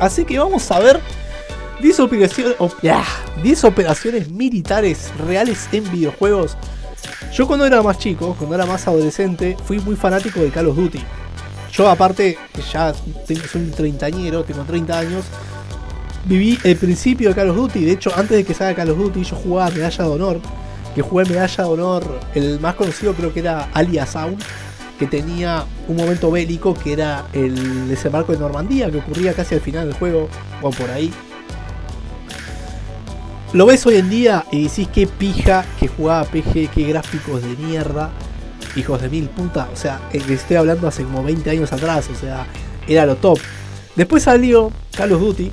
Así que vamos a ver 10 operaciones militares reales en videojuegos. Yo cuando era más chico, cuando era más adolescente, fui muy fanático de Call of Duty. Yo aparte, ya soy un treintañero, tengo 30 años. Viví el principio de Call of Duty. De hecho, antes de que salga Call of Duty, yo jugaba Medalla de Honor. Que jugué Medalla de Honor, el más conocido creo que era Alia Sound, que tenía un momento bélico que era el desembarco de Normandía, que ocurría casi al final del juego, o por ahí. Lo ves hoy en día y decís qué pija que jugaba PG, qué gráficos de mierda, hijos de mil puta. O sea, estoy hablando hace como 20 años atrás, o sea, era lo top. Después salió Call of Duty,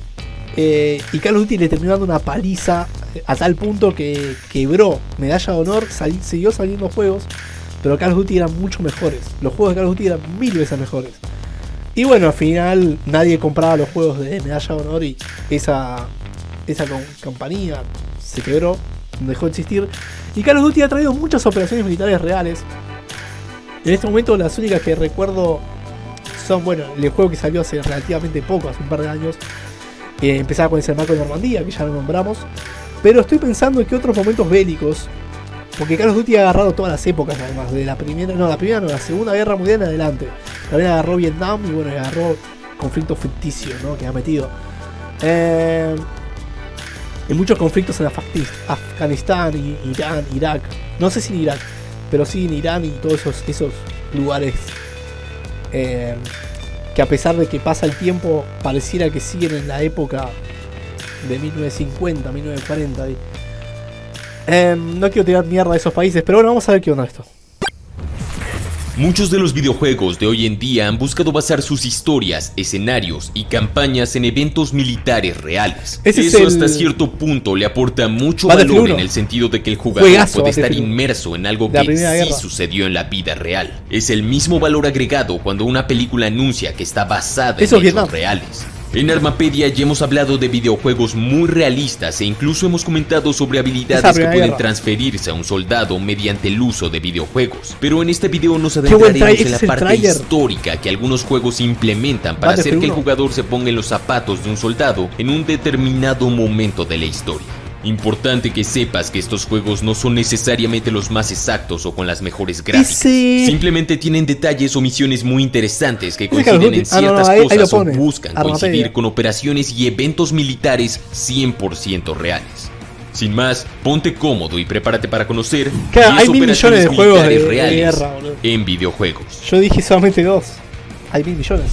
y Call of Duty le terminó dando una paliza a tal punto que quebró Medalla de Honor, siguió saliendo juegos, pero Call of Duty eran mucho mejores. Los juegos de Call of Duty eran 1000 veces mejores. Y bueno, al final nadie compraba los juegos de Medalla de Honor y esa compañía se quebró, dejó de existir. Y Call of Duty ha traído muchas operaciones militares reales. En este momento las únicas que recuerdo son, bueno, el juego que salió hace relativamente poco, hace un par de años. Empezaba con el desembarco de Normandía, que ya lo nombramos. Pero estoy pensando en que otros momentos bélicos, porque Call of Duty ha agarrado todas las épocas además, de la Segunda Guerra Mundial en adelante. También agarró Vietnam y bueno, agarró conflictos ficticios, ¿no?, que ha metido. En muchos conflictos en Afganistán, Irán, Irak. No sé si en Irak, pero sí en Irán y todos esos lugares que a pesar de que pasa el tiempo pareciera que siguen en la época de 1950, 1940. No quiero tirar mierda a esos países, pero bueno, vamos a ver qué onda esto. Muchos de los videojuegos de hoy en día han buscado basar sus historias, escenarios y campañas en eventos militares reales. Eso hasta cierto punto le aporta mucho valor en el sentido de que el jugador puede estar inmerso en algo que sí sucedió en la vida real. Es el mismo valor agregado cuando una película anuncia que está basada en hechos reales. En Armapedia ya hemos hablado de videojuegos muy realistas e incluso hemos comentado sobre habilidades que pueden transferirse a un soldado mediante el uso de videojuegos. Pero en este video nos adentraremos en la parte histórica que algunos juegos implementan para hacer que el jugador se ponga en los zapatos de un soldado en un determinado momento de la historia. Importante que sepas que estos juegos no son necesariamente los más exactos o con las mejores gráficas. Simplemente tienen detalles o misiones muy interesantes que coinciden en ciertas cosas o buscan coincidir con operaciones y eventos militares 100% reales. Sin más, ponte cómodo y prepárate para conocer 10 operaciones de juegos reales de guerra, en videojuegos. Yo dije solamente 2. Hay 1000 millones.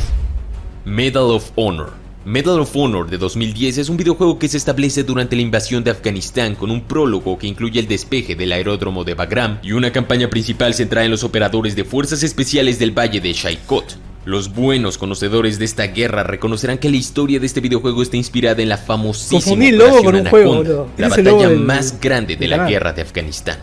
Medal of Honor. Medal of Honor de 2010 es un videojuego que se establece durante la invasión de Afganistán con un prólogo que incluye el despeje del aeródromo de Bagram y una campaña principal centrada en los operadores de fuerzas especiales del Valle de Shaikot. Los buenos conocedores de esta guerra reconocerán que la historia de este videojuego está inspirada en la famosísima Operación Anaconda, la batalla más grande de la guerra de Afganistán.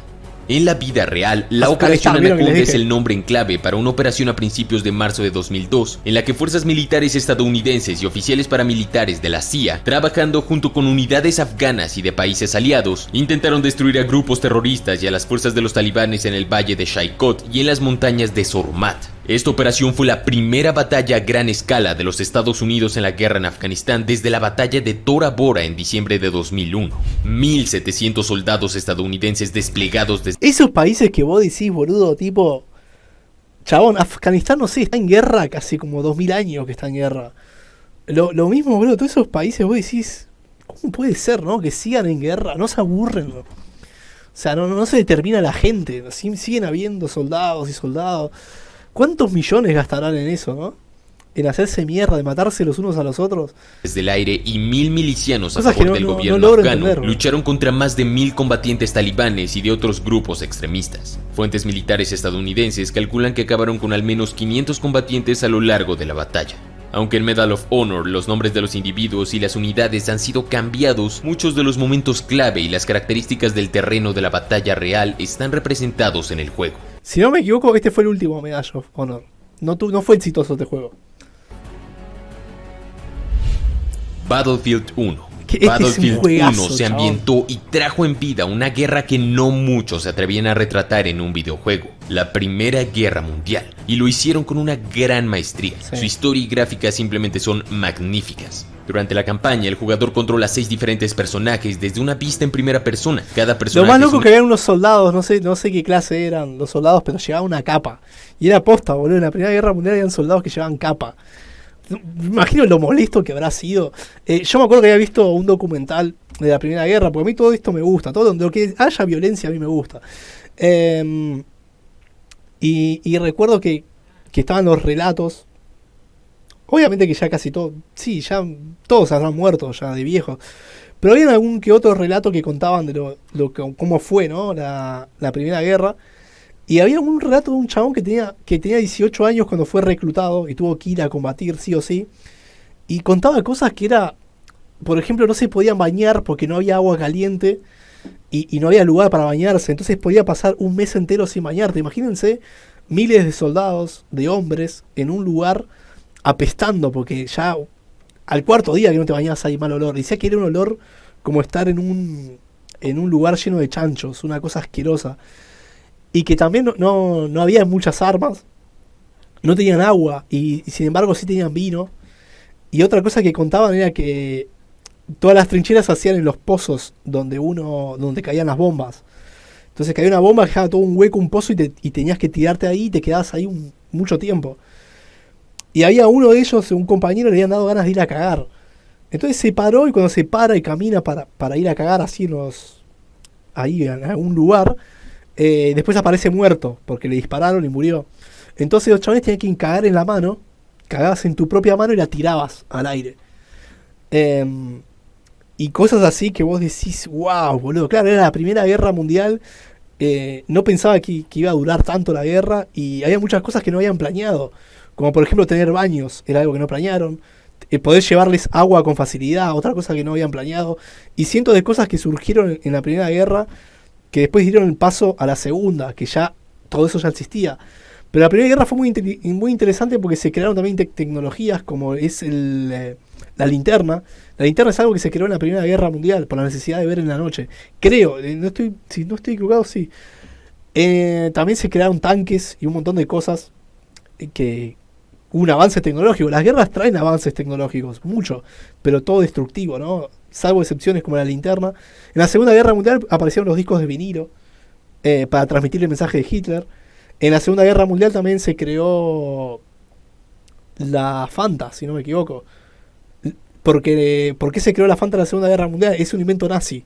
En la vida real, la Operación Anaconda es el nombre en clave para una operación a principios de marzo de 2002, en la que fuerzas militares estadounidenses y oficiales paramilitares de la CIA, trabajando junto con unidades afganas y de países aliados, intentaron destruir a grupos terroristas y a las fuerzas de los talibanes en el valle de Shaikot y en las montañas de Zormat. Esta operación fue la primera batalla a gran escala de los Estados Unidos en la guerra en Afganistán desde la batalla de Tora Bora en diciembre de 2001. 1700 soldados estadounidenses desplegados desde... Esos países que vos decís, boludo, tipo... Chabón, Afganistán, no sé, está en guerra casi como 2000 años que está en guerra. Lo mismo, boludo, todos esos países vos decís... ¿Cómo puede ser, no? Que sigan en guerra, no se aburren, ¿no? O sea, no se determina la gente, siguen habiendo soldados y soldados... ¿Cuántos millones gastarán en eso, no? En hacerse mierda, de matarse los unos a los otros. Desde el aire y 1000 milicianos a favor del gobierno afgano lucharon contra más de 1000 combatientes talibanes y de otros grupos extremistas. Fuentes militares estadounidenses calculan que acabaron con al menos 500 combatientes a lo largo de la batalla. Aunque en Medal of Honor los nombres de los individuos y las unidades han sido cambiados, muchos de los momentos clave y las características del terreno de la batalla real están representados en el juego. Si no me equivoco, este fue el último Medal of Honor. No fue exitoso este juego. Battlefield 1. Battlefield 1 se ambientó y trajo en vida una guerra que no muchos se atrevían a retratar en un videojuego, la Primera Guerra Mundial, y lo hicieron con una gran maestría. Su historia y gráfica simplemente son magníficas. Durante la campaña, el jugador controla 6 diferentes personajes desde una vista en primera persona. Cada personaje. Lo más loco que había unos soldados, no sé qué clase eran los soldados, pero llevaban una capa. Y era posta, boludo. En la Primera Guerra Mundial habían soldados que llevaban capa. Me imagino lo molesto que habrá sido. Yo me acuerdo que había visto un documental de la Primera Guerra, porque a mí todo esto me gusta. Todo lo que haya violencia a mí me gusta. Y recuerdo que estaban los relatos. Obviamente que ya casi todos, sí, ya todos habrán muerto ya de viejos. Pero había algún que otro relato que contaban de cómo fue, ¿no? La Primera Guerra. Y había un relato de un chabón que tenía 18 años cuando fue reclutado y tuvo que ir a combatir sí o sí. Y contaba cosas que era, por ejemplo, no se podían bañar porque no había agua caliente y no había lugar para bañarse. Entonces podía pasar un mes entero sin bañarte. Imagínense miles de soldados, de hombres, en un lugar apestando, porque ya al cuarto día que no te bañabas hay mal olor. Decía que era un olor como estar en un lugar lleno de chanchos, una cosa asquerosa. Y que también no había muchas armas, no tenían agua, y sin embargo sí tenían vino. Y otra cosa que contaban era que todas las trincheras se hacían en los pozos donde caían las bombas. Entonces caía una bomba, dejaba todo un hueco, un pozo, y tenías que tirarte ahí y te quedabas ahí mucho tiempo. Y había uno de ellos, un compañero, le habían dado ganas de ir a cagar. Entonces se paró, y cuando se para y camina para ir a cagar así ahí en algún lugar, después aparece muerto, porque le dispararon y murió. Entonces los chavales tenían que cagar en la mano, cagabas en tu propia mano y la tirabas al aire. Y cosas así que vos decís, wow, boludo. Claro, era la Primera Guerra Mundial. No pensaba que iba a durar tanto la guerra, y había muchas cosas que no habían planeado. Como por ejemplo tener baños, era algo que no planearon. Poder llevarles agua con facilidad, otra cosa que no habían planeado. Y cientos de cosas que surgieron en la Primera Guerra, que después dieron el paso a la Segunda, que ya todo eso ya existía. Pero la Primera Guerra fue muy interesante porque se crearon también tecnologías como es la linterna. La linterna es algo que se creó en la Primera Guerra Mundial por la necesidad de ver en la noche. Creo, si no estoy equivocado, sí. También se crearon tanques y un montón de cosas que... Un avance tecnológico. Las guerras traen avances tecnológicos, mucho, pero todo destructivo, ¿no? Salvo excepciones como la linterna. En la Segunda Guerra Mundial aparecieron los discos de vinilo para transmitir el mensaje de Hitler. En la Segunda Guerra Mundial también se creó la Fanta, si no me equivoco. ¿Por qué se creó la Fanta en la Segunda Guerra Mundial? Es un invento nazi.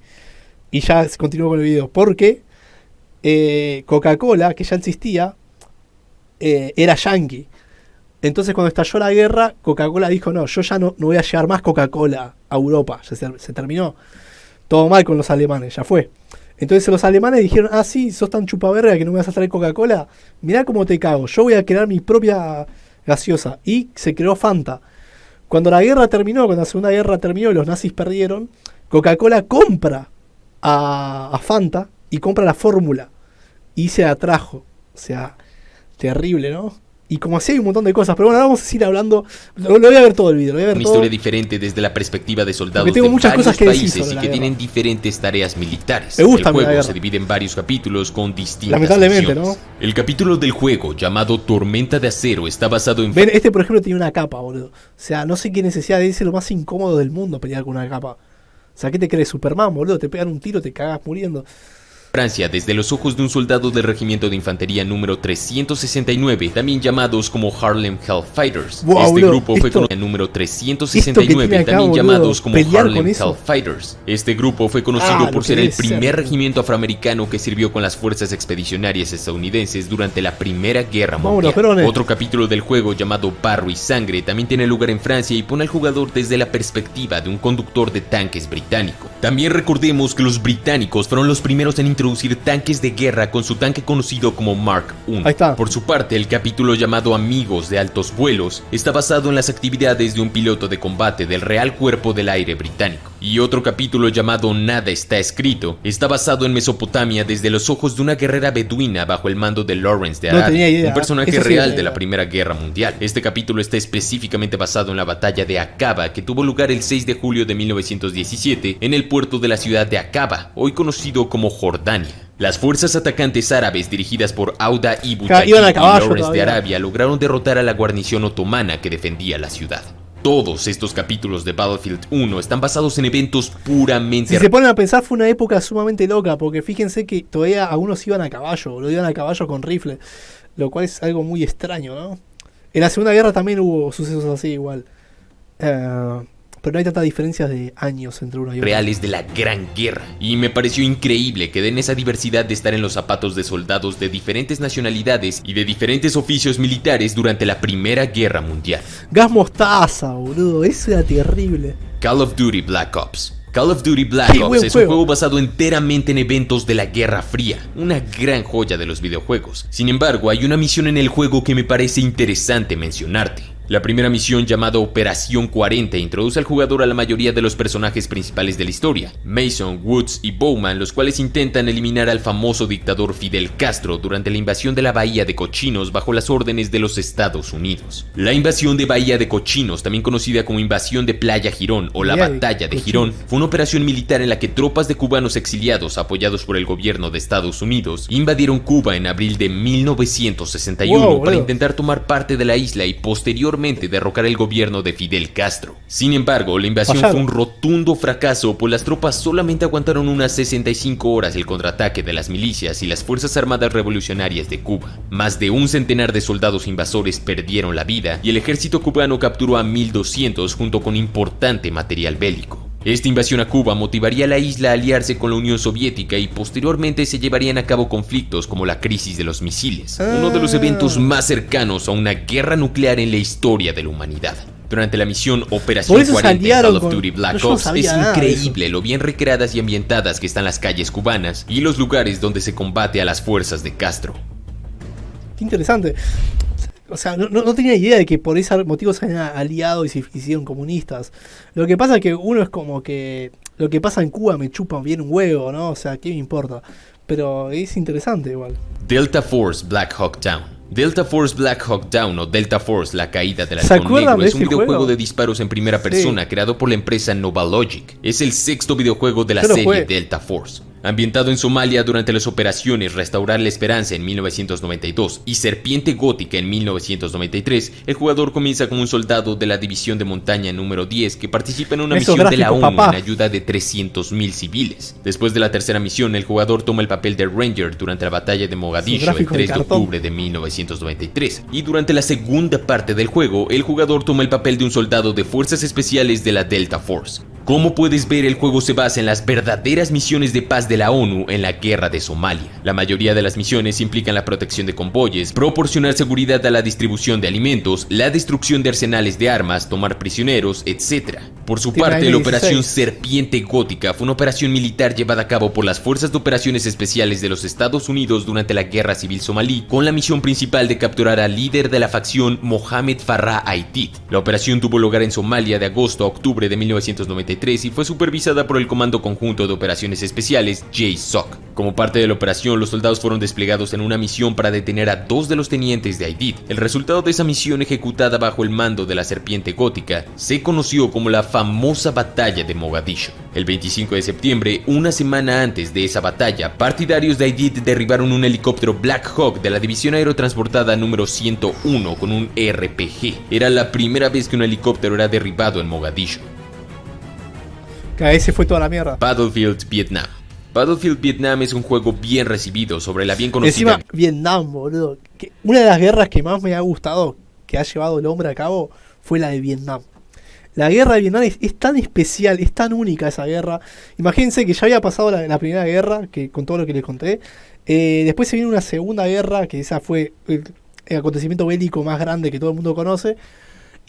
Y ya continúo con el video. Porque Coca-Cola, que ya existía, era yankee. Entonces cuando estalló la guerra, Coca-Cola dijo, no, yo ya no voy a llevar más Coca-Cola a Europa. Se terminó. Todo mal con los alemanes, ya fue. Entonces los alemanes dijeron, sí, sos tan chupaverga que no me vas a traer Coca-Cola. Mirá cómo te cago, yo voy a crear mi propia gaseosa. Y se creó Fanta. Cuando la guerra terminó, cuando la Segunda Guerra terminó y los nazis perdieron, Coca-Cola compra a Fanta y compra la fórmula. Y se la trajo. O sea, terrible, ¿no? Y como así hay un montón de cosas. Pero bueno, ahora vamos a seguir hablando. Lo voy a ver todo el video. Una historia diferente desde la perspectiva de soldados de varios países y que tienen diferentes tareas militares. Me gusta el juego se divide en varios capítulos con distintas lamentablemente, misiones. ¿no? El capítulo del juego llamado Tormenta de Acero está basado en... Ven, por ejemplo tiene una capa, boludo. O sea, no sé qué necesidad de ser lo más incómodo del mundo pelear con una capa. O sea, ¿qué te crees? Superman, boludo. Te pegan un tiro, te cagas muriendo. Francia, desde los ojos de un soldado del regimiento de infantería número 369, también llamados como Harlem Hellfighters. Este grupo fue conocido número 369, también llamados como Harlem Hellfighters. Este grupo fue conocido por ser el primer regimiento afroamericano que sirvió con las fuerzas expedicionarias estadounidenses durante la Primera Guerra Mundial. Otro capítulo del juego llamado Barro y Sangre también tiene lugar en Francia y pone al jugador desde la perspectiva de un conductor de tanques británico. También recordemos que los británicos fueron los primeros en introducir tanques de guerra con su tanque conocido como Mark I. Por su parte, el capítulo llamado Amigos de Altos Vuelos está basado en las actividades de un piloto de combate del Real Cuerpo del Aire británico. Y otro capítulo llamado Nada está escrito está basado en Mesopotamia desde los ojos de una guerrera beduina bajo el mando de Lawrence de Arabia, un personaje real de la Primera Guerra Mundial. Este capítulo está específicamente basado en la batalla de Aqaba, que tuvo lugar el 6 de julio de 1917 en el puerto de la ciudad de Aqaba, hoy conocido como Jordania. Las fuerzas atacantes árabes dirigidas por Auda Ibn Tayib y Lawrence de Arabia lograron derrotar a la guarnición otomana que defendía la ciudad. Todos estos capítulos de Battlefield 1 están basados en eventos puramente... Si se ponen a pensar, fue una época sumamente loca, porque fíjense que todavía algunos iban a caballo, lo iban a caballo con rifle, lo cual es algo muy extraño, ¿no? En la Segunda Guerra también hubo sucesos así igual. Pero no hay tantas diferencias de años entre uno y otro. Reales de la Gran Guerra. Y me pareció increíble que den esa diversidad de estar en los zapatos de soldados de diferentes nacionalidades y de diferentes oficios militares durante la Primera Guerra Mundial. Gas mostaza, boludo, eso era terrible. Call of Duty Black Ops. Call of Duty Black Ops es un juego basado enteramente en eventos de la Guerra Fría, una gran joya de los videojuegos. Sin embargo, hay una misión en el juego que me parece interesante mencionarte. La primera misión, llamada Operación 40, introduce al jugador a la mayoría de los personajes principales de la historia, Mason, Woods y Bowman, los cuales intentan eliminar al famoso dictador Fidel Castro durante la invasión de la Bahía de Cochinos bajo las órdenes de los Estados Unidos. La invasión de Bahía de Cochinos, también conocida como Invasión de Playa Girón o la Batalla de Girón, fue una operación militar en la que tropas de cubanos exiliados apoyados por el gobierno de Estados Unidos invadieron Cuba en abril de 1961 para intentar tomar parte de la isla y posteriormente derrocar el gobierno de Fidel Castro. Sin embargo, la invasión fue un rotundo fracaso, pues las tropas solamente aguantaron unas 65 horas el contraataque de las milicias y las Fuerzas Armadas Revolucionarias de Cuba. Más de un centenar de soldados invasores perdieron la vida y el ejército cubano capturó a 1.200 junto con importante material bélico. Esta invasión a Cuba motivaría a la isla a aliarse con la Unión Soviética y posteriormente se llevarían a cabo conflictos como la crisis de los misiles, uno de los eventos más cercanos a una guerra nuclear en la historia de la humanidad. Durante la misión Operación 40 en Call of Duty Black Ops es increíble lo bien recreadas y ambientadas que están las calles cubanas y los lugares donde se combate a las fuerzas de Castro. Qué interesante. O sea, no tenía idea de que por ese motivo se habían aliado y se hicieron comunistas. Lo que pasa es que uno es como que lo que pasa en Cuba me chupa bien un huevo, ¿no? O sea, ¿qué me importa? Pero es interesante igual. Delta Force Black Hawk Down. Delta Force Black Hawk Down o Delta Force La Caída del Halcón Negro es un videojuego de disparos en primera persona creado por la empresa Novalogic. Es el sexto videojuego de la serie Delta Force. Ambientado en Somalia durante las operaciones Restaurar la Esperanza en 1992 y Serpiente Gótica en 1993, el jugador comienza como un soldado de la División de Montaña número 10 que participa en una misión de la ONU en ayuda de 300.000 civiles. Después de la tercera misión, el jugador toma el papel de Ranger durante la batalla de Mogadiscio el 3 de octubre de 1993. Y durante la segunda parte del juego, el jugador toma el papel de un soldado de fuerzas especiales de la Delta Force. Como puedes ver, el juego se basa en las verdaderas misiones de paz de la ONU en la guerra de Somalia. La mayoría de las misiones implican la protección de convoyes, proporcionar seguridad a la distribución de alimentos, la destrucción de arsenales de armas, tomar prisioneros, etc. Por su parte, la operación Serpiente Gótica fue una operación militar llevada a cabo por las Fuerzas de Operaciones Especiales de los Estados Unidos durante la Guerra Civil Somalí, con la misión principal de capturar al líder de la facción Mohamed Farah Aidid. La operación tuvo lugar en Somalia de agosto a octubre de 1993 y fue supervisada por el Comando Conjunto de Operaciones Especiales JSOC. Como parte de la operación, los soldados fueron desplegados en una misión para detener a 2 de los tenientes de Aidid. El resultado de esa misión, ejecutada bajo el mando de la Serpiente Gótica, se conoció como la famosa Batalla de Mogadiscio. El 25 de septiembre, una semana antes de esa batalla, partidarios de Aidid derribaron un helicóptero Black Hawk de la División Aerotransportada número 101 con un RPG. Era la primera vez que un helicóptero era derribado en Mogadiscio. Ese fue toda la mierda. Battlefield Vietnam. Battlefield Vietnam es un juego bien recibido sobre la bien conocida... Encima, Vietnam, boludo. Una de las guerras que más me ha gustado que ha llevado el hombre a cabo fue la de Vietnam. La guerra de Vietnam es tan especial, es tan única esa guerra. Imagínense que ya había pasado la primera guerra, que con todo lo que les conté. Después se viene una segunda guerra, que esa fue el acontecimiento bélico más grande que todo el mundo conoce.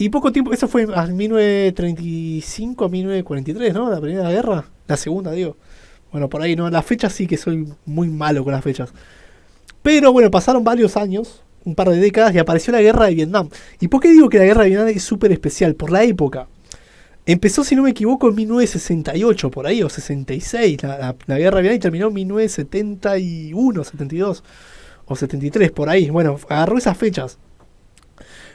Y poco tiempo, eso fue en 1935 a 1943, ¿no? La primera guerra, la segunda, digo. Bueno, por ahí, ¿no? Las fechas sí que soy muy malo con las fechas. Pero bueno, pasaron varios años, un par de décadas, y apareció la guerra de Vietnam. ¿Y por qué digo que la guerra de Vietnam es súper especial? Por la época. Empezó, si no me equivoco, en 1968, por ahí, o 66, la guerra de Vietnam, y terminó en 1971, 72, o 73, por ahí. Bueno, agarró esas fechas.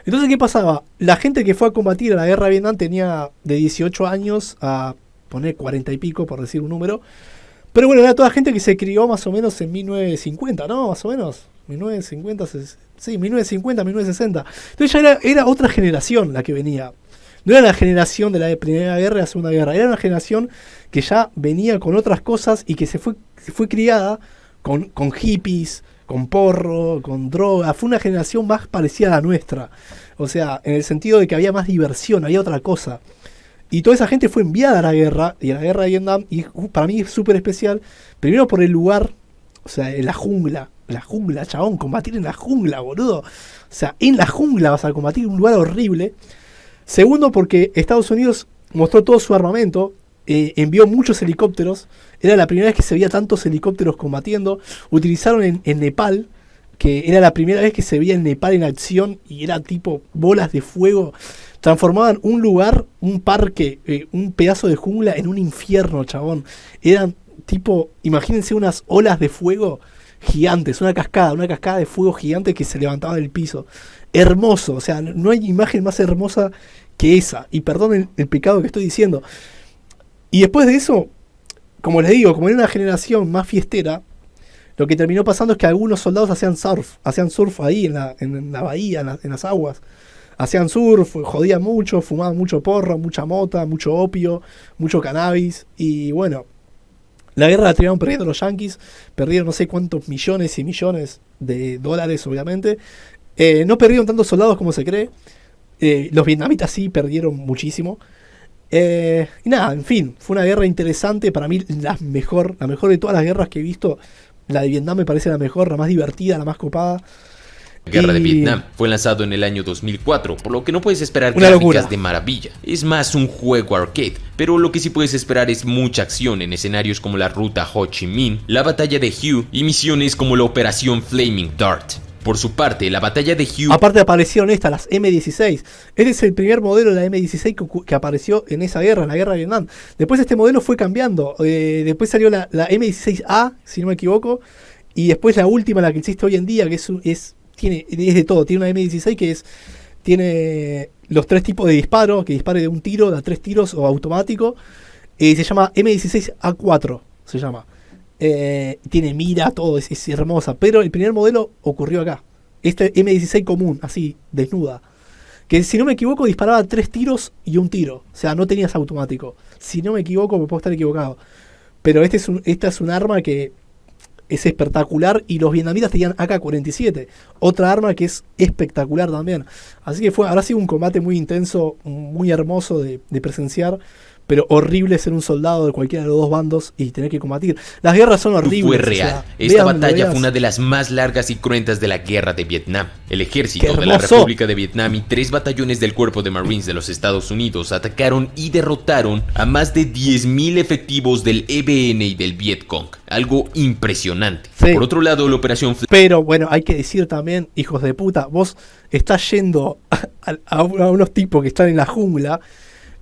Entonces, ¿qué pasaba? La gente que fue a combatir a la guerra de Vietnam tenía de 18 años a poner 40 y pico, por decir un número. Pero bueno, era toda gente que se crió más o menos en 1950, ¿no? Más o menos. 1950, sí, 1950, 1960. Entonces ya era otra generación la que venía. no era la generación de la Primera Guerra y la Segunda Guerra, era una generación que ya venía con otras cosas y que se fue criada con hippies, con porro, con droga. Fue una generación más parecida a la nuestra. O sea, en el sentido de que había más diversión, había otra cosa. Y toda esa gente fue enviada a la guerra, y a la guerra de Vietnam, y para mí es súper especial, primero por el lugar, o sea, en la jungla, chabón, combatir en la jungla, boludo. O sea, en la jungla vas a combatir, un lugar horrible. Segundo, porque Estados Unidos mostró todo su armamento, envió muchos helicópteros, era la primera vez que se veía tantos helicópteros combatiendo. Utilizaron en Nepal, que era la primera vez que se veía en Nepal en acción, y era tipo bolas de fuego. Transformaban un lugar, un parque, un pedazo de jungla en un infierno, chabón. Eran tipo, imagínense unas olas de fuego gigantes, una cascada de fuego gigante que se levantaba del piso. Hermoso, o sea, no hay imagen más hermosa que esa. Y perdón el pecado que estoy diciendo. Y después de eso, como les digo, como era una generación más fiestera, lo que terminó pasando es que algunos soldados hacían surf ahí en la bahía, en las aguas. Hacían surf, jodían mucho, fumaban mucho porro, mucha mota, mucho opio, mucho cannabis. Y bueno, la guerra la terminaron perdiendo los yanquis. Perdieron no sé cuántos millones y millones de dólares, obviamente. No perdieron tantos soldados como se cree. Los vietnamitas sí perdieron muchísimo. Y nada, en fin, fue una guerra interesante. Para mí la mejor de todas las guerras que he visto. La de Vietnam me parece la mejor, la más divertida, la más copada. La Guerra de Vietnam fue lanzado en el año 2004, por lo que no puedes esperar gráficas de maravilla. Es más un juego arcade, pero lo que sí puedes esperar es mucha acción en escenarios como la ruta Ho Chi Minh, la batalla de Hue y misiones como la operación Flaming Dart. Por su parte, la batalla de Hue... Aparte aparecieron las M16. Este es el primer modelo de la M16 que apareció en esa guerra, en la guerra de Vietnam. Después este modelo fue cambiando. Después salió la M16A, si no me equivoco. Y después la última, la que existe hoy en día, que es de todo. Tiene una M16 que tiene los 3 tipos de disparo, que dispare de un tiro, de a 3 tiros o automático. Se llama M16A4, se llama. Tiene mira, todo, es hermosa. Pero el primer modelo ocurrió acá. Este M16 común, así, desnuda. Que si no me equivoco disparaba 3 tiros y un tiro. O sea, no tenías automático. Si no me equivoco, me puedo estar equivocado. Pero esta es un arma que es espectacular. Y los vietnamitas tenían AK-47. Otra arma que es espectacular también. Así que habrá sido un combate muy intenso, muy hermoso de presenciar. Pero horrible ser un soldado de cualquiera de los dos bandos y tener que combatir. Las guerras son horribles. Fue real. O sea, esta batalla fue una de las más largas y cruentas de la guerra de Vietnam. El ejército de la República de Vietnam y 3 batallones del Cuerpo de Marines de los Estados Unidos atacaron y derrotaron a más de 10.000 efectivos del EBN y del Vietcong. Algo impresionante. Sí. Por otro lado, la operación... Pero bueno, hay que decir también, hijos de puta, vos estás yendo a unos tipos que están en la jungla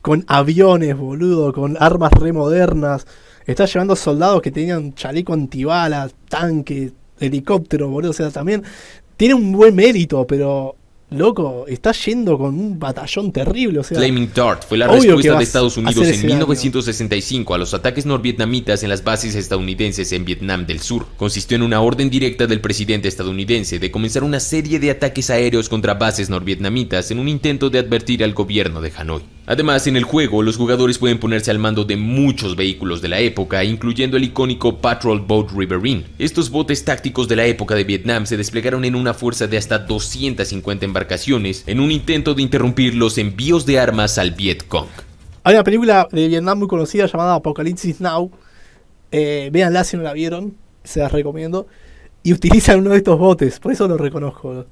con aviones, boludo, con armas re modernas. Estás llevando soldados que tenían chaleco antibalas, tanque, helicóptero, boludo. O sea, también tiene un buen mérito, pero loco, estás yendo con un batallón terrible. O sea, Flaming Dart fue la respuesta de Estados Unidos en 1965 a los ataques norvietnamitas en las bases estadounidenses en Vietnam del Sur. Consistió en una orden directa del presidente estadounidense de comenzar una serie de ataques aéreos contra bases norvietnamitas en un intento de advertir al gobierno de Hanoi. Además, en el juego, los jugadores pueden ponerse al mando de muchos vehículos de la época, incluyendo el icónico Patrol Boat Riverine. Estos botes tácticos de la época de Vietnam se desplegaron en una fuerza de hasta 250 embarcaciones en un intento de interrumpir los envíos de armas al Vietcong. Hay una película de Vietnam muy conocida llamada Apocalypse Now. Véanla si no la vieron, se las recomiendo. Y utilizan uno de estos botes, por eso lo reconozco.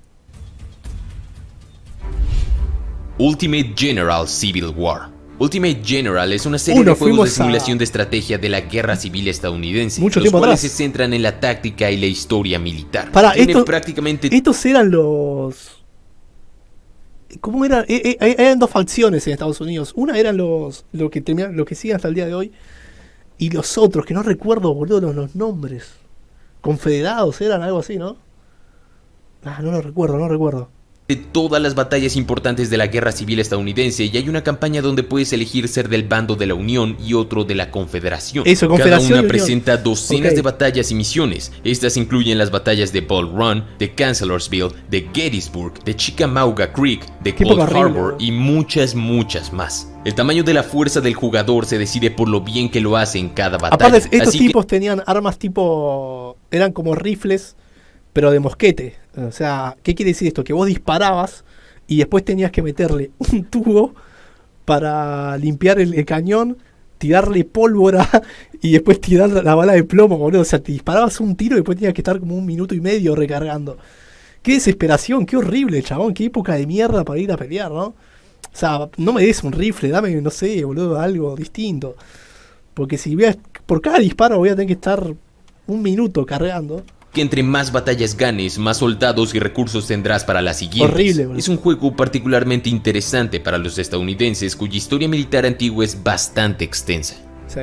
Ultimate General Civil War. Ultimate General es una serie de juegos de simulación de estrategia de la guerra civil estadounidense, los cuales se centran en la táctica y la historia militar. Estos eran los... ¿Cómo eran? Eran 2 facciones en Estados Unidos. Una eran los que siguen hasta el día de hoy. Y los otros, que no recuerdo, boludo, los nombres. Confederados eran, algo así, ¿no? No lo recuerdo. de todas las batallas importantes de la Guerra Civil estadounidense y hay una campaña donde puedes elegir ser del bando de la Unión y otro de la Confederación. Cada una presenta docenas de batallas y misiones. Estas incluyen las batallas de Bull Run, de Chancellorsville, de Gettysburg, de Chickamauga Creek, de Cold Harbor y muchas más. El tamaño de la fuerza del jugador se decide por lo bien que lo hace en cada batalla. Aparte, estos tipos tenían armas tipo... eran como rifles, pero de mosquete. O sea, ¿qué quiere decir esto? Que vos disparabas y después tenías que meterle un tubo para limpiar el cañón, tirarle pólvora y después tirar la bala de plomo, boludo. O sea, te disparabas un tiro y después tenías que estar como 1 minuto y medio recargando. Qué desesperación, qué horrible, chabón. Qué época de mierda para ir a pelear, ¿no? O sea, no me des un rifle, dame, no sé, boludo, algo distinto. Porque si voy por cada disparo voy a tener que estar 1 minuto cargando. Que entre más batallas ganes, más soldados y recursos tendrás para las siguientes. Horrible, bro. Es un juego particularmente interesante para los estadounidenses, cuya historia militar antigua es bastante extensa. Sí.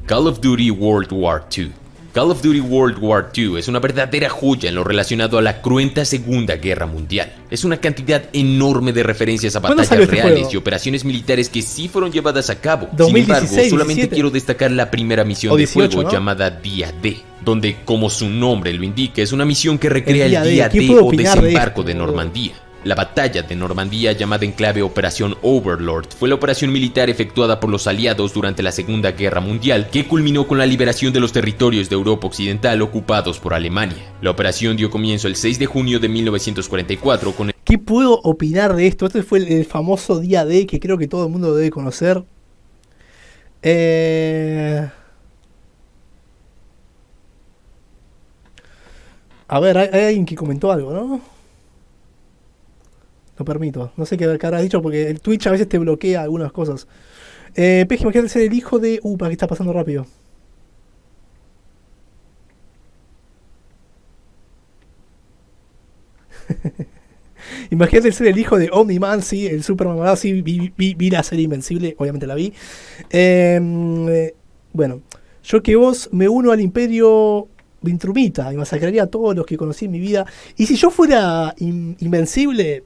Call of Duty World War II. Call of Duty World War II es una verdadera joya en lo relacionado a la cruenta Segunda Guerra Mundial. Es una cantidad enorme de referencias a batallas reales y operaciones militares que sí fueron llevadas a cabo. 2016, Sin embargo, solamente 17. quiero destacar la primera misión 18, del juego, ¿no? llamada Día D, donde, como su nombre lo indica, es una misión que recrea el Día D o desembarco de Normandía. La batalla de Normandía, llamada en clave Operación Overlord, fue la operación militar efectuada por los aliados durante la Segunda Guerra Mundial, que culminó con la liberación de los territorios de Europa Occidental ocupados por Alemania. La operación dio comienzo el 6 de junio de 1944 con el... ¿Qué puedo opinar de esto? Este fue el famoso Día D que creo que todo el mundo debe conocer. A ver, hay alguien que comentó algo, ¿no? Lo permito. No sé qué habrás dicho porque el Twitch a veces te bloquea algunas cosas. Peje, imagínate ser el hijo de... ¿para qué está pasando rápido? Imagínate ser el hijo de Omni-Man, sí, el Superman malvado, sí, vi la serie Invencible, obviamente la vi. Bueno, yo que vos me uno al Imperio Vintrumita y masacraría a todos los que conocí en mi vida. Y si yo fuera Invencible...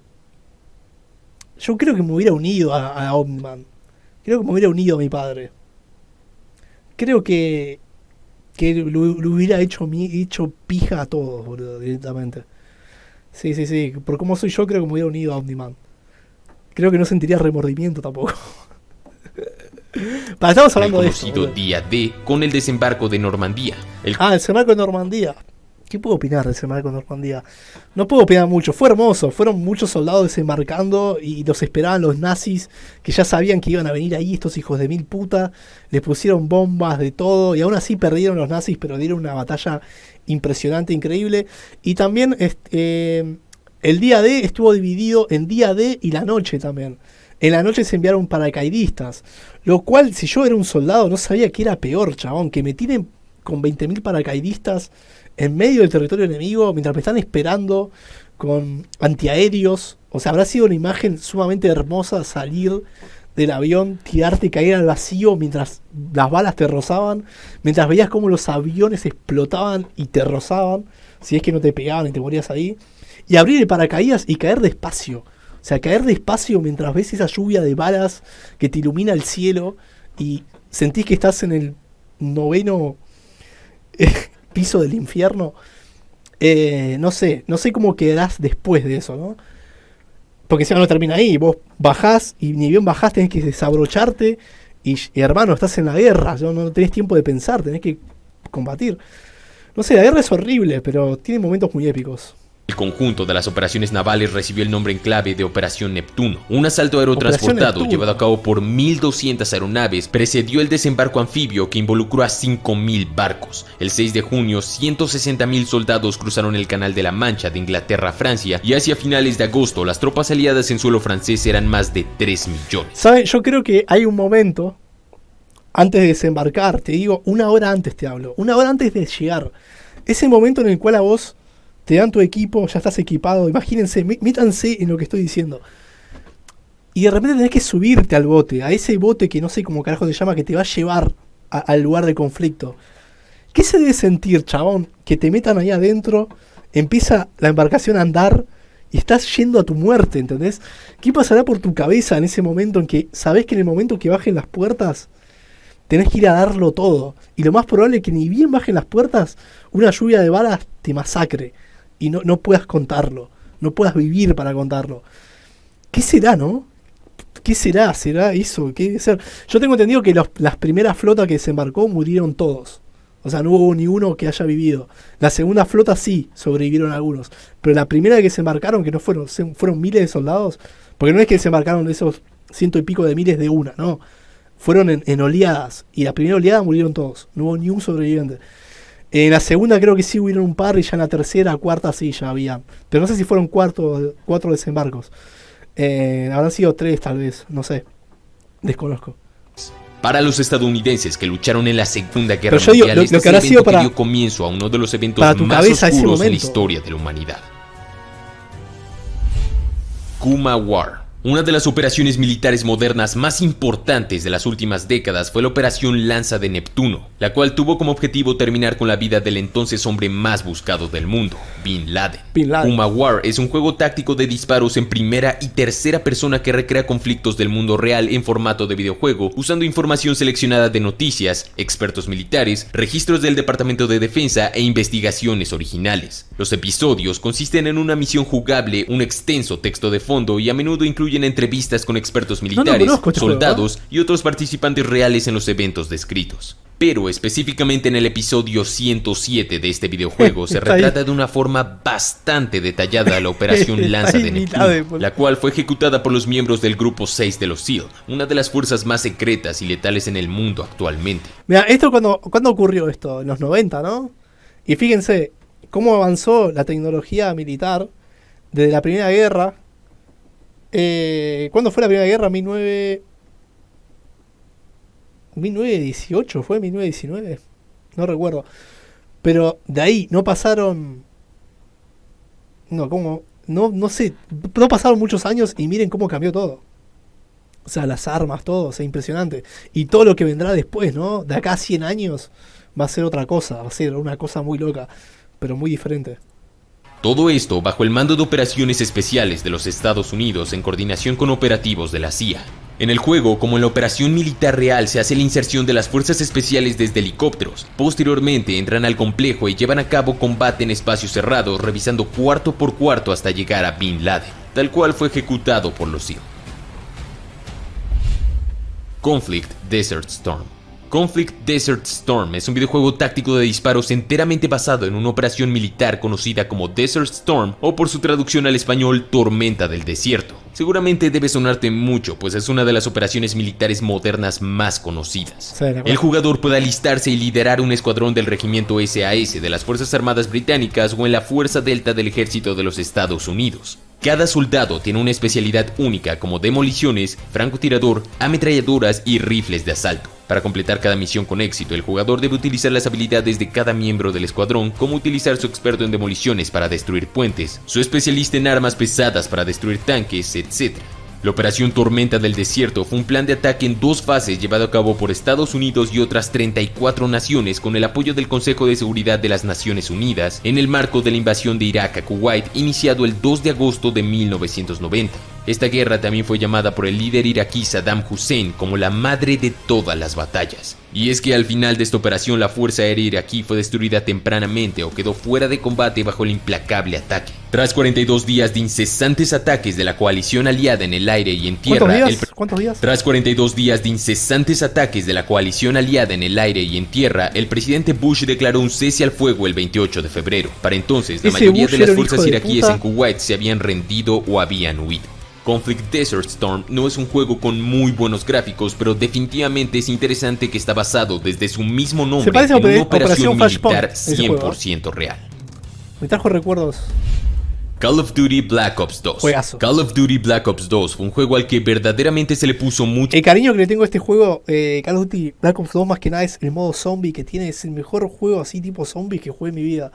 Yo creo que me hubiera unido a Omni-Man. Creo que me hubiera unido a mi padre. Creo que lo hubiera hecho pija a todos, boludo, directamente. Sí. Por cómo soy yo, creo que me hubiera unido a Omni-Man. Creo que no sentiría remordimiento tampoco. Estamos hablando de conocido Día D con el desembarco de Normandía. El desembarco de Normandía. ¿Qué puedo opinar del desembarco de Normandía? No puedo opinar mucho. Fue hermoso. Fueron muchos soldados desembarcando y los esperaban los nazis que ya sabían que iban a venir ahí estos hijos de mil puta. Les pusieron bombas de todo y aún así perdieron los nazis, pero dieron una batalla impresionante, increíble. Y también el día D estuvo dividido en día D y la noche también. En la noche se enviaron paracaidistas. Lo cual, si yo era un soldado, no sabía que era peor, chabón. Que me tiren con 20.000 paracaidistas en medio del territorio enemigo, mientras me están esperando con antiaéreos. O sea, habrá sido una imagen sumamente hermosa salir del avión, tirarte y caer al vacío mientras las balas te rozaban, mientras veías cómo los aviones explotaban y te rozaban, si es que no te pegaban y te morías ahí, y abrir el paracaídas y caer despacio. O sea, caer despacio mientras ves esa lluvia de balas que te ilumina el cielo y sentís que estás en el 9º piso del infierno. No sé cómo quedarás después de eso, ¿no? Porque si no termina ahí, vos bajás y ni bien bajás tenés que desabrocharte y hermano, estás en la guerra, no tenés tiempo de pensar, tenés que combatir. No sé, la guerra es horrible, pero tiene momentos muy épicos. El conjunto de las operaciones navales recibió el nombre en clave de Operación Neptuno. Un asalto aerotransportado llevado a cabo por 1.200 aeronaves precedió el desembarco anfibio que involucró a 5.000 barcos. El 6 de junio, 160.000 soldados cruzaron el Canal de la Mancha de Inglaterra a Francia y hacia finales de agosto las tropas aliadas en suelo francés eran más de 3 millones. ¿Saben? Yo creo que hay un momento antes de desembarcar, te digo, una hora antes te hablo, una hora antes de llegar. Ese momento en el cual a vos te dan tu equipo, ya estás equipado, imagínense, métanse en lo que estoy diciendo. Y de repente tenés que subirte al bote, a ese bote que no sé cómo carajo se llama, que te va a llevar al lugar de conflicto. ¿Qué se debe sentir, chabón? Que te metan ahí adentro empieza la embarcación a andar y estás yendo a tu muerte, ¿entendés? ¿Qué pasará por tu cabeza en ese momento en que sabés que en el momento que bajen las puertas tenés que ir a darlo todo? Y lo más probable es que ni bien bajen las puertas, una lluvia de balas te masacre y no puedas contarlo, no puedas vivir para contarlo. ¿Qué será, no? ¿Qué será? ¿Será eso? ¿Qué debe ser? Yo tengo entendido que las primeras flotas que desembarcó murieron todos. O sea, no hubo ni uno que haya vivido. La segunda flota sí, sobrevivieron algunos. Pero la primera que desembarcaron, que no fueron miles de soldados, porque no es que desembarcaron esos 100 y pico de miles de una, no. Fueron en oleadas. Y la primera oleada murieron todos. No hubo ni un sobreviviente. En la segunda creo que sí hubieron un par, y ya en la tercera, cuarta sí ya había. Pero no sé si fueron 4 desembarcos. Habrán sido 3 tal vez, no sé. Desconozco. Para los estadounidenses que lucharon en la Segunda Guerra Mundial, lo que habrá sido dio comienzo a uno de los eventos más oscuros en la historia de la humanidad. Kuma War. Una de las operaciones militares modernas más importantes de las últimas décadas fue la Operación Lanza de Neptuno, la cual tuvo como objetivo terminar con la vida del entonces hombre más buscado del mundo, Bin Laden. Kuma War es un juego táctico de disparos en primera y tercera persona que recrea conflictos del mundo real en formato de videojuego, usando información seleccionada de noticias, expertos militares, registros del Departamento de Defensa e investigaciones originales. Los episodios consisten en una misión jugable, un extenso texto de fondo y a menudo incluyen entrevistas con expertos militares, soldados y otros participantes reales en los eventos descritos. Pero específicamente en el episodio 107 de este videojuego se retrata de una forma bastante detallada la Operación Lanza de Neptuno, la cual fue ejecutada por los miembros del Grupo 6 de los SEAL, una de las fuerzas más secretas y letales en el mundo actualmente. Mira, esto ¿cuándo ocurrió esto? En los 90, ¿no? Y fíjense cómo avanzó la tecnología militar desde la Primera Guerra. ¿Cuándo fue la Primera Guerra? 1918, ¿fue 1919? No recuerdo. Pero de ahí no pasaron... No sé. No pasaron muchos años y miren cómo cambió todo. O sea, las armas, todo. O sea, impresionante. Y todo lo que vendrá después, ¿no? De acá a 100 años va a ser otra cosa. Va a ser una cosa muy loca, pero muy diferente. Todo esto bajo el mando de operaciones especiales de los Estados Unidos en coordinación con operativos de la CIA. En el juego, como en la operación militar real, se hace la inserción de las fuerzas especiales desde helicópteros. Posteriormente entran al complejo y llevan a cabo combate en espacios cerrados, revisando cuarto por cuarto hasta llegar a Bin Laden, tal cual fue ejecutado por los SEAL. Conflict Desert Storm. Conflict Desert Storm es un videojuego táctico de disparos enteramente basado en una operación militar conocida como Desert Storm, o por su traducción al español, Tormenta del Desierto. Seguramente debe sonarte mucho, pues es una de las operaciones militares modernas más conocidas. Sí, el jugador puede alistarse y liderar un escuadrón del regimiento SAS de las Fuerzas Armadas Británicas o en la Fuerza Delta del Ejército de los Estados Unidos. Cada soldado tiene una especialidad única como demoliciones, francotirador, ametralladoras y rifles de asalto. Para completar cada misión con éxito, el jugador debe utilizar las habilidades de cada miembro del escuadrón, como utilizar su experto en demoliciones para destruir puentes, su especialista en armas pesadas para destruir tanques, etc. La Operación Tormenta del Desierto fue un plan de ataque en 2 fases llevado a cabo por Estados Unidos y otras 34 naciones con el apoyo del Consejo de Seguridad de las Naciones Unidas en el marco de la invasión de Irak a Kuwait, iniciado el 2 de agosto de 1990. Esta guerra también fue llamada por el líder iraquí Saddam Hussein como la madre de todas las batallas. Y es que al final de esta operación la Fuerza Aérea iraquí fue destruida tempranamente o quedó fuera de combate bajo el implacable ataque. Tras 42 días de incesantes ataques de la coalición aliada en el aire y en tierra... ¿Cuántos días? Tras 42 días de incesantes ataques de la coalición aliada en el aire y en tierra, el presidente Bush declaró un cese al fuego el 28 de febrero. Para entonces, la mayoría de las fuerzas iraquíes en Kuwait se habían rendido o habían huido. Conflict Desert Storm no es un juego con muy buenos gráficos, pero definitivamente es interesante que está basado desde su mismo nombre en una operación militar 100% real. Me trajo recuerdos. Call of Duty Black Ops 2. Juegazo. Call of Duty Black Ops 2 fue un juego al que verdaderamente se le puso mucho... El cariño que le tengo a este juego, Call of Duty Black Ops 2 más que nada es el modo zombie que tiene. Es el mejor juego así tipo zombie que jugué en mi vida.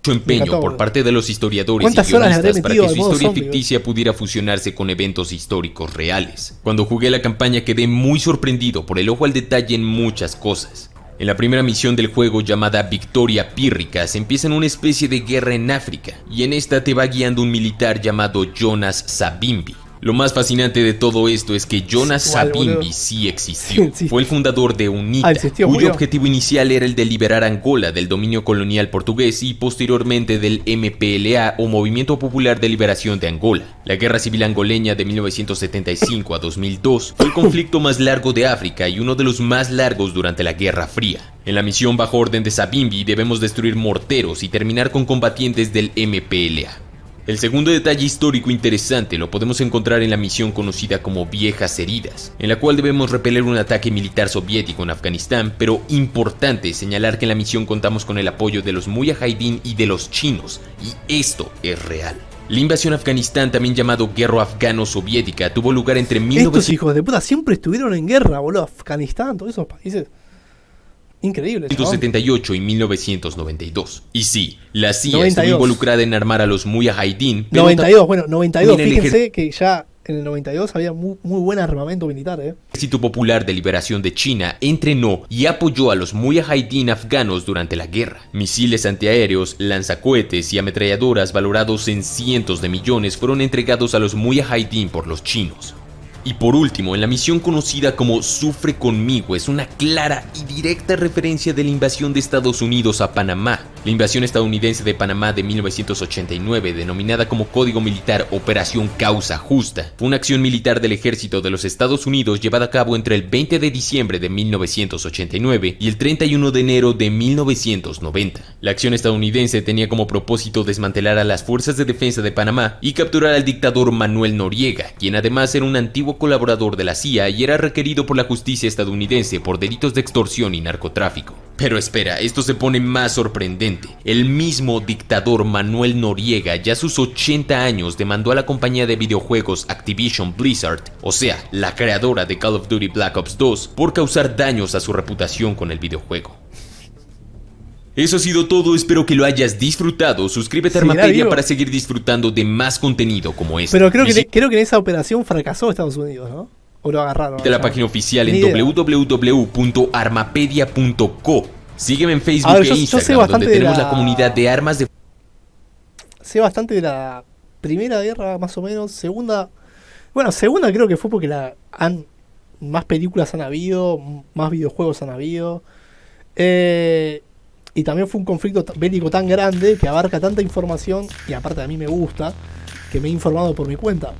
Mucho empeño por parte de los historiadores y guionistas para que su historia ficticia pudiera fusionarse con eventos históricos reales. Cuando jugué la campaña quedé muy sorprendido por el ojo al detalle en muchas cosas. En la primera misión del juego, llamada Victoria Pírrica, se empieza en una especie de guerra en África, y en esta te va guiando un militar llamado Jonas Savimbi. Lo más fascinante de todo esto es que Jonas Savimbi sí existió. Sí. Fue el fundador de UNITA, cuyo objetivo inicial era el de liberar Angola del dominio colonial portugués y posteriormente del MPLA o Movimiento Popular de Liberación de Angola. La Guerra Civil Angoleña de 1975 a 2002 fue el conflicto más largo de África y uno de los más largos durante la Guerra Fría. En la misión bajo orden de Savimbi debemos destruir morteros y terminar con combatientes del MPLA. El segundo detalle histórico interesante lo podemos encontrar en la misión conocida como Viejas Heridas, en la cual debemos repeler un ataque militar soviético en Afganistán, pero importante señalar que en la misión contamos con el apoyo de los Mujahideen y de los chinos, y esto es real. La invasión a Afganistán, también llamado Guerra Afgano-Soviética, tuvo lugar entre 1900... Estos hijos de puta siempre estuvieron en guerra, boludo. Afganistán, todos esos países... Increíble. 1978 y 1992. Y sí, la CIA estuvo involucrada en armar a los Mujahideen. 92, bueno, 92, fíjense que ya en el 92 había muy buen armamento militar, El Ejército Popular de Liberación de China entrenó y apoyó a los Mujahideen afganos durante la guerra. Misiles antiaéreos, lanzacohetes y ametralladoras valorados en cientos de millones fueron entregados a los Mujahideen por los chinos. Y por último, en la misión conocida como Sufre Conmigo, es una clara y directa referencia de la invasión de Estados Unidos a Panamá. La invasión estadounidense de Panamá de 1989, denominada como Código Militar Operación Causa Justa, fue una acción militar del ejército de los Estados Unidos llevada a cabo entre el 20 de diciembre de 1989 y el 31 de enero de 1990. La acción estadounidense tenía como propósito desmantelar a las fuerzas de defensa de Panamá y capturar al dictador Manuel Noriega, quien además era un antiguo colaborador de la CIA y era requerido por la justicia estadounidense por delitos de extorsión y narcotráfico. Pero espera, esto se pone más sorprendente. El mismo dictador Manuel Noriega, ya a sus 80 años, demandó a la compañía de videojuegos Activision Blizzard, o sea, la creadora de Call of Duty Black Ops 2, por causar daños a su reputación con el videojuego. Eso ha sido todo, espero que lo hayas disfrutado. Suscríbete a Armapedia para seguir disfrutando de más contenido como este. Pero creo que en esa operación fracasó Estados Unidos, ¿no? O lo agarraron. De la página oficial en www.armapedia.co. Sígueme en Facebook e Instagram, donde tenemos la comunidad de armas de... Sé bastante de la primera guerra, más o menos. Segunda creo que fue porque más películas han habido, más videojuegos han habido. Y también fue un conflicto bélico tan grande que abarca tanta información, y aparte a mí me gusta, que me he informado por mi cuenta.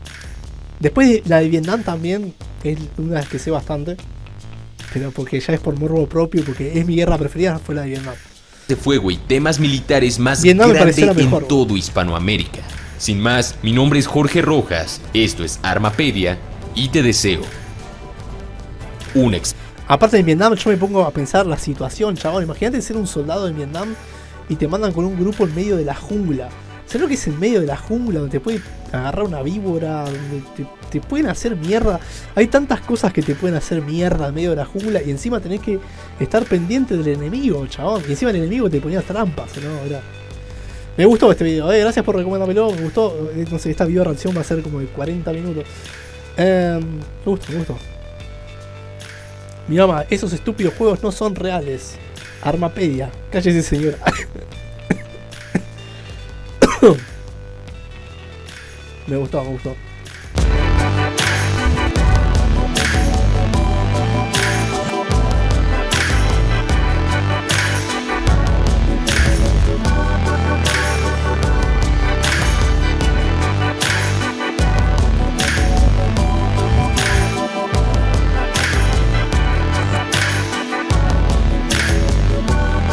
Después la de Vietnam también es una de las que sé bastante, pero porque ya es por morbo propio, porque es mi guerra preferida, fue la de Vietnam. De fuego y temas militares más grande en todo Hispanoamérica. Sin más, mi nombre es Jorge Rojas, esto es Armapedia, y te deseo un Aparte de Vietnam, yo me pongo a pensar la situación, chabón. Imagínate ser un soldado en Vietnam y te mandan con un grupo en medio de la jungla. ¿Sabes lo que es en medio de la jungla? Donde te puede agarrar una víbora, donde te pueden hacer mierda. Hay tantas cosas que te pueden hacer mierda en medio de la jungla y encima tenés que estar pendiente del enemigo, chabón. Y encima el enemigo te ponía trampas, ¿no? Era... Me gustó este video, gracias por recomendármelo. Me gustó, no sé, esta video reacción va a ser como de 40 minutos. Me gustó. Mi mamá, esos estúpidos juegos no son reales. Armapedia. Cállese, señora. Me gustó.